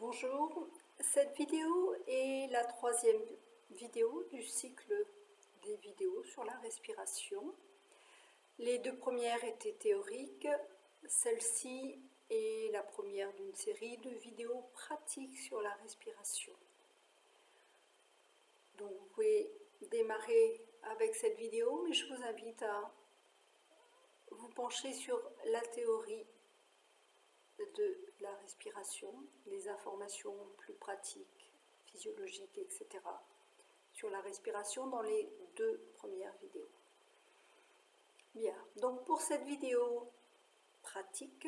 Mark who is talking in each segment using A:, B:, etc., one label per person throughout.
A: Bonjour, cette vidéo est la troisième vidéo du cycle des vidéos sur la respiration. Les deux premières étaient théoriques, celle-ci est la première d'une série de vidéos pratiques sur la respiration. Donc vous pouvez démarrer avec cette vidéo, mais je vous invite à vous pencher sur la théorie de la respiration, les informations plus pratiques, physiologiques, etc. sur la respiration dans les deux premières vidéos. Bien, donc pour cette vidéo pratique,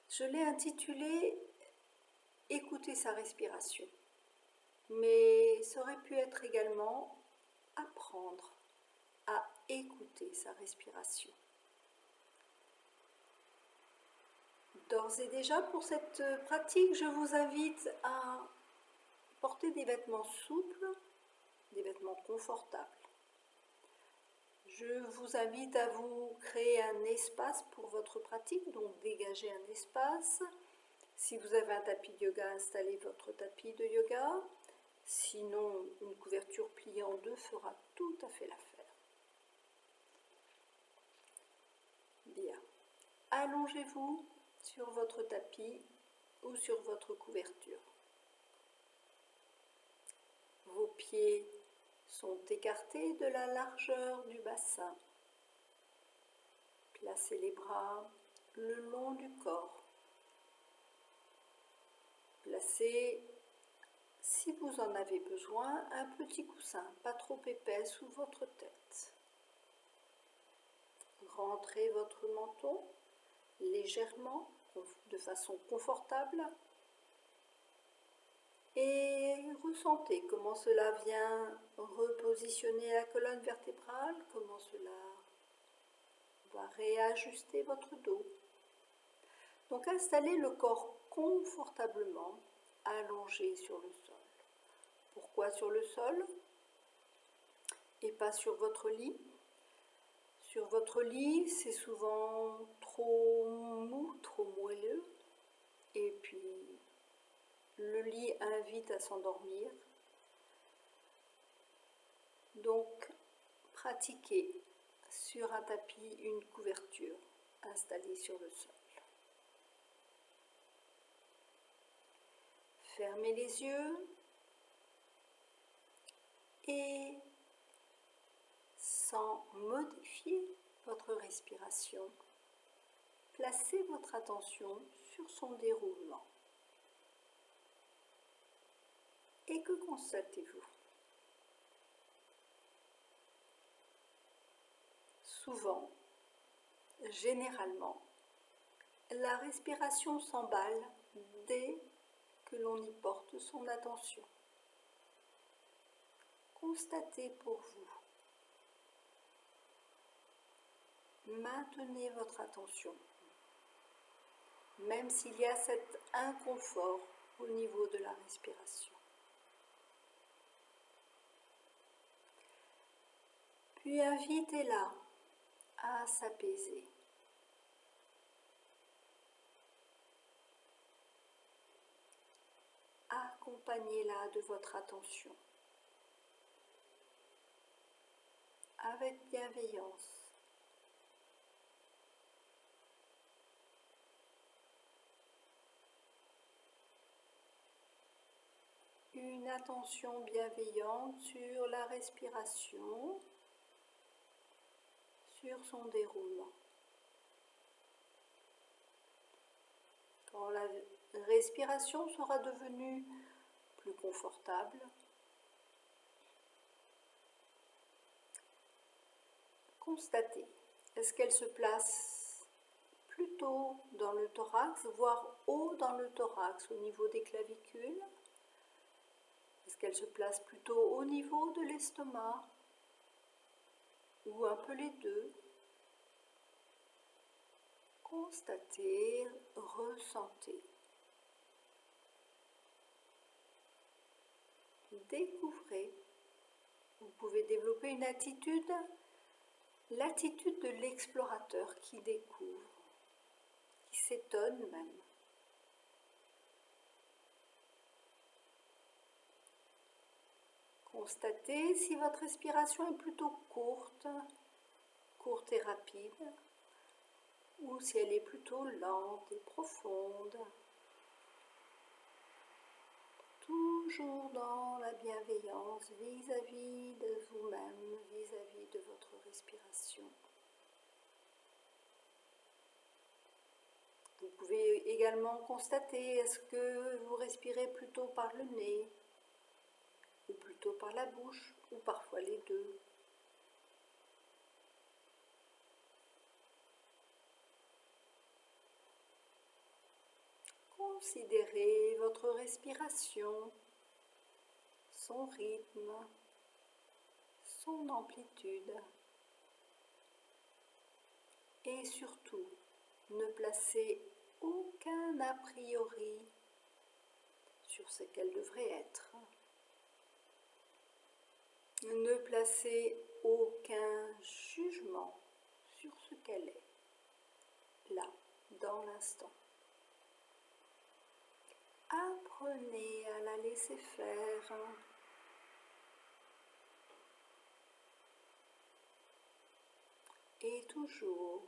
A: je l'ai intitulée « Écouter sa respiration », mais ça aurait pu être également « Apprendre à écouter sa respiration ». D'ores et déjà, pour cette pratique, je vous invite à porter des vêtements souples, des vêtements confortables. Je vous invite à vous créer un espace pour votre pratique, donc dégager un espace. Si vous avez un tapis de yoga, installez votre tapis de yoga. Sinon, une couverture pliée en deux fera tout à fait l'affaire. Bien. Allongez-vous sur votre tapis ou sur votre couverture. Vos pieds sont écartés de la largeur du bassin. Placez les bras le long du corps. Placez, si vous en avez besoin, un petit coussin, pas trop épais, sous votre tête. Rentrez votre menton légèrement, de façon confortable, et ressentez comment cela vient repositionner la colonne vertébrale, comment cela va réajuster votre dos. Donc installez le corps confortablement allongé sur le sol. Pourquoi sur le sol et pas sur votre lit? Sur votre lit, c'est souvent trop mou, trop moelleux, et puis le lit invite à s'endormir. Donc, pratiquez sur un tapis une couverture installée sur le sol. Fermez les yeux et sans modifier votre respiration, placez votre attention sur son déroulement. Et que constatez-vous? Souvent, généralement, la respiration s'emballe dès que l'on y porte son attention. Constatez pour vous. Maintenez votre attention, même s'il y a cet inconfort au niveau de la respiration. Puis invitez-la à s'apaiser. Accompagnez-la de votre attention avec bienveillance. Une attention bienveillante sur la respiration, sur son déroulement. Quand la respiration sera devenue plus confortable, constatez, est-ce qu'elle se place plutôt dans le thorax, voire haut dans le thorax, au niveau des clavicules? Est-ce qu'elle se place plutôt au niveau de l'estomac? Ou un peu les deux? Constatez, ressentez. Découvrez. Vous pouvez développer une attitude, l'attitude de l'explorateur qui découvre, qui s'étonne même. Constatez si votre respiration est plutôt courte et rapide, ou si elle est plutôt lente et profonde. Toujours dans la bienveillance vis-à-vis de vous-même, vis-à-vis de votre respiration. Vous pouvez également constater, est-ce que vous respirez plutôt par le nez, ou plutôt par la bouche, ou parfois les deux. Considérez votre respiration, son rythme, son amplitude. Et surtout, ne placez aucun a priori sur ce qu'elle devrait être. Ne placez aucun jugement sur ce qu'elle est, là, dans l'instant. Apprenez à la laisser faire. Et toujours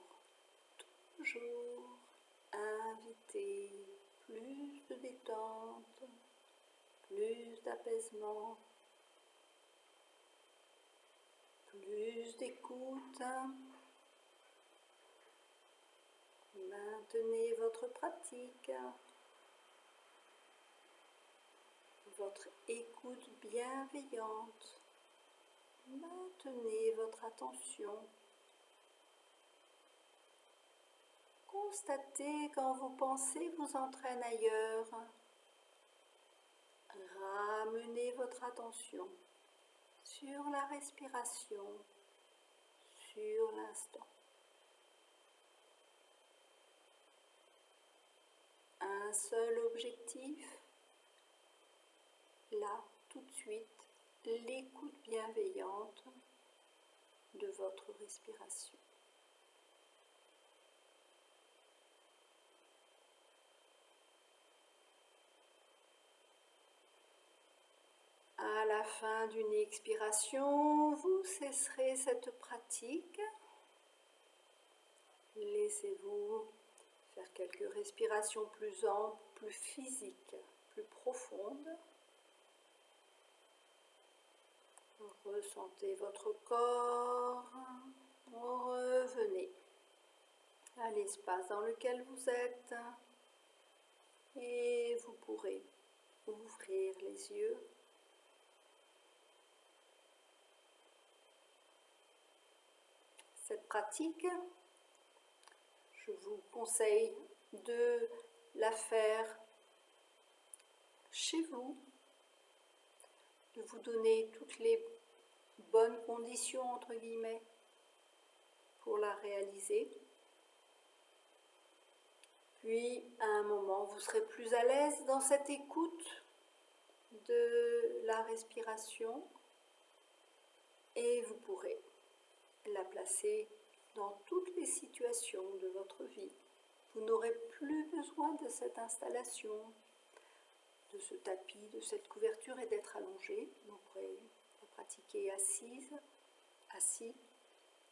A: invitez plus de détente, plus d'apaisement, plus d'écoute. Maintenez votre pratique, votre écoute bienveillante. Maintenez votre attention. Constatez quand vos pensées vous entraînent ailleurs. Ramenez votre attention sur la respiration, sur l'instant. Un seul objectif, là, tout de suite, l'écoute bienveillante de votre respiration. À la fin d'une expiration, vous cesserez cette pratique. Laissez-vous faire quelques respirations plus amples, plus physiques, plus profondes. Ressentez votre corps. Revenez à l'espace dans lequel vous êtes et vous pourrez ouvrir les yeux. Cette pratique, je vous conseille de la faire chez vous, de vous donner toutes les bonnes conditions, entre guillemets, pour la réaliser. Puis, à un moment, vous serez plus à l'aise dans cette écoute de la respiration et vous pourrez la placer dans toutes les situations de votre vie. Vous n'aurez plus besoin de cette installation, de ce tapis, de cette couverture et d'être allongé. Vous pourrez la pratiquer assise, assis.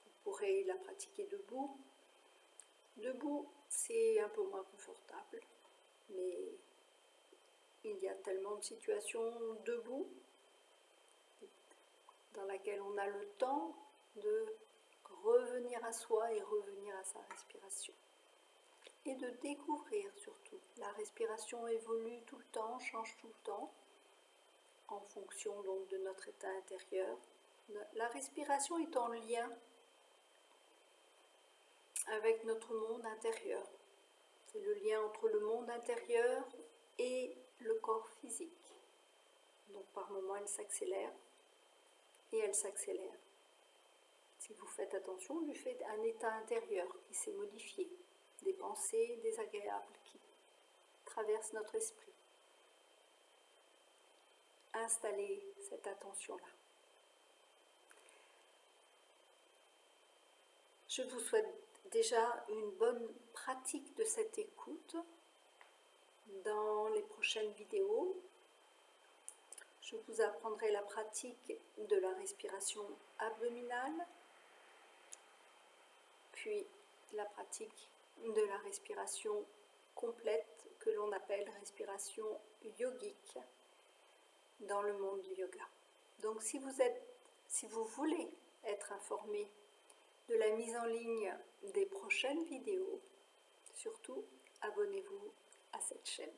A: Vous pourrez la pratiquer debout. Debout, c'est un peu moins confortable, mais il y a tellement de situations debout dans laquelle on a le temps de revenir à soi et revenir à sa respiration. Et de découvrir surtout. La respiration évolue tout le temps, change tout le temps, en fonction donc de notre état intérieur. La respiration est en lien avec notre monde intérieur. C'est le lien entre le monde intérieur et le corps physique. Donc par moments elle s'accélère et elle s'accélère. Si vous faites attention du fait d'un état intérieur qui s'est modifié, des pensées désagréables qui traversent notre esprit. Installez cette attention-là. Je vous souhaite déjà une bonne pratique de cette écoute. Dans les prochaines vidéos, Je vous apprendrai la pratique de la respiration abdominale, puis la pratique de la respiration complète que l'on appelle respiration yogique dans le monde du yoga. Donc si vous voulez être informé de la mise en ligne des prochaines vidéos, surtout abonnez-vous à cette chaîne.